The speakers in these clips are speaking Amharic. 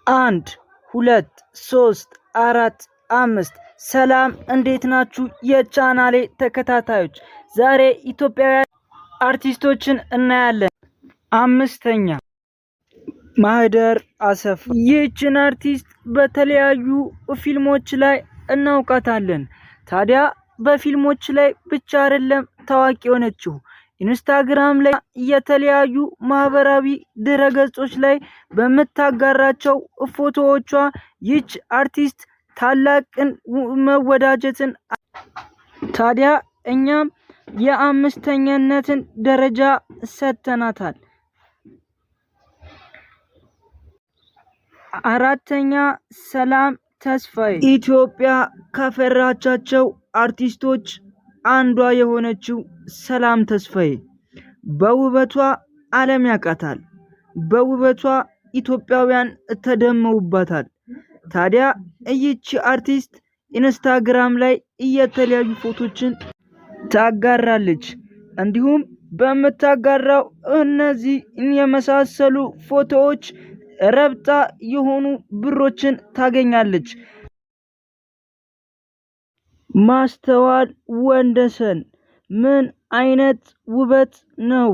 አንድ ሁለት ሶስት አራት አምስት ሰላም እንዴት ናችሁ የቻናሌ ተከታታዮች? ዛሬ ኢትዮጵያውያን አርቲስቶችን እናያለን። አምስተኛ ማህደር አሰፋ። ይህችን አርቲስት በተለያዩ ፊልሞች ላይ እናውቃታለን። ታዲያ በፊልሞች ላይ ብቻ አይደለም ታዋቂ የሆነችው፣ ኢንስታግራም ላይ የተለያዩ ማህበራዊ ድረገጾች ላይ በምታጋራቸው ፎቶዎቿ ይች አርቲስት ታላቅን መወዳጀትን ታዲያ እኛም የአምስተኛነትን ደረጃ ሰጥተናታል። አራተኛ ሰላም ተስፋዬ። ኢትዮጵያ ካፈራቻቸው አርቲስቶች አንዷ የሆነችው ሰላም ተስፋዬ በውበቷ ዓለም ያውቃታል። በውበቷ ኢትዮጵያውያን ተደመውባታል። ታዲያ ይህች አርቲስት ኢንስታግራም ላይ የተለያዩ ፎቶችን ታጋራለች። እንዲሁም በምታጋራው እነዚህ የመሳሰሉ ፎቶዎች ረብጣ የሆኑ ብሮችን ታገኛለች። ማስተዋል ወንደሰን ምን አይነት ውበት ነው!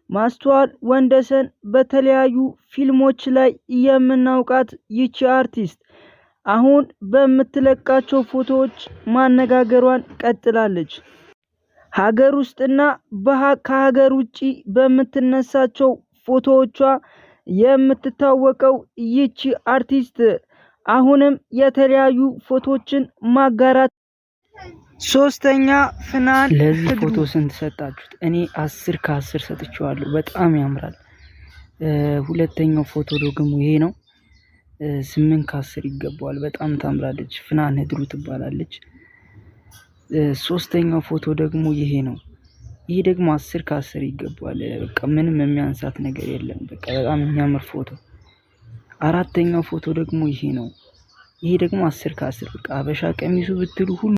ማስተዋል ወንደሰን በተለያዩ ፊልሞች ላይ የምናውቃት ይቺ አርቲስት አሁን በምትለቃቸው ፎቶዎች ማነጋገሯን ቀጥላለች። ሀገር ውስጥና ከሀገር ውጪ በምትነሳቸው ፎቶዎቿ የምትታወቀው ይቺ አርቲስት አሁንም የተለያዩ ፎቶችን ማጋራት። ሶስተኛ ፍናን። ለዚህ ፎቶ ስንት ሰጣችሁት? እኔ 10 ከ10 ሰጥቼዋለሁ። በጣም ያምራል። ሁለተኛው ፎቶ ደግሞ ይሄ ነው። 8 ከ10 ይገባዋል። በጣም ታምራለች። ፍናን ህድሩ ትባላለች። ሶስተኛው ፎቶ ደግሞ ይሄ ነው። ይሄ ደግሞ 10 ከ10 ይገባዋል። በቃ ምንም የሚያንሳት ነገር የለም። በቃ በጣም የሚያምር ፎቶ። አራተኛው ፎቶ ደግሞ ይሄ ነው። ይሄ ደግሞ 10 ከ10 በቃ አበሻ ቀሚሱ ብትሉ ሁሉ